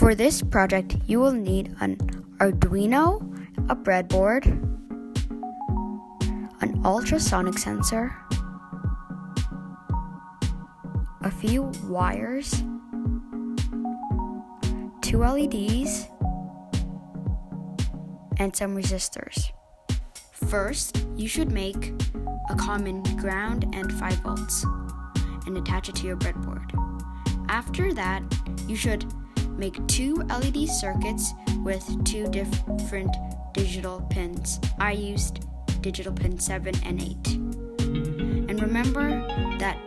For this project, you will need an Arduino, a breadboard, an ultrasonic sensor, a few wires, 2 LEDs, and some resistors. First, you should make a common ground and 5 volts and attach it to your breadboard. After that, you should make 2 LED circuits with 2 different digital pins. I used digital pin 7 and 8. And remember that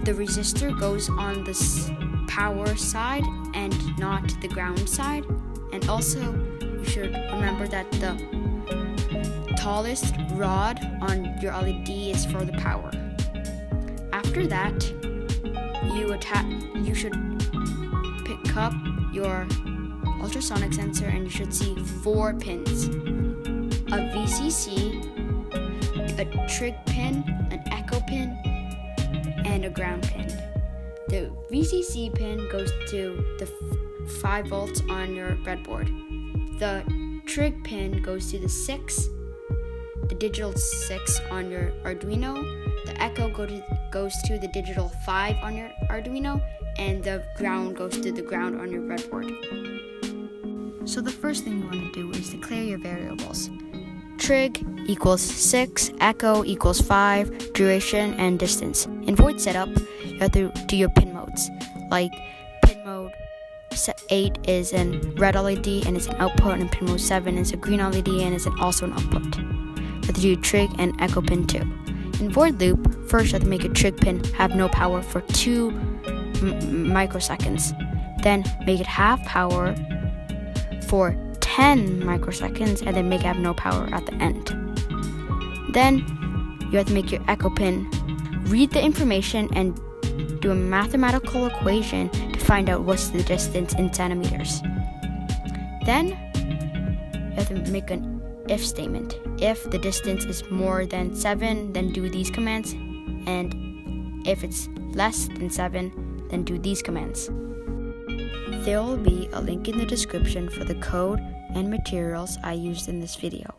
the resistor goes on the power side and not the ground side. And also, you should remember that the tallest rod on your LED is for the power. After that, you should pick up your ultrasonic sensor and you should see 4 pins: a VCC, a trig pin, an echo pin, and a ground pin. The VCC pin goes to the 5 volts on your breadboard. The trig pin goes to the 6, the digital 6 on your Arduino. The echo goes to the digital 5 on your Arduino, and the ground goes to the ground on your breadboard. So the first thing you want to do is declare your variables. Trig equals 6, echo equals 5, duration and distance. In void setup, you have to do your pin modes. Like pin mode 8 is an red LED and it's an output, and pin mode 7 is a green LED and is also an output. You have to do trig and echo pin 2. In void loop, first you have to make a trig pin have no power for 2 microseconds. Then make it have power for 10 microseconds, and then make it have no power at the end. Then you have to make your echo pin read the information and do a mathematical equation to find out what's the distance in centimeters. Then you have to make an if statement. If the distance is more than 7, then do these commands, and if it's less than 7, then do these commands. There will be a link in the description for the code and materials I used in this video.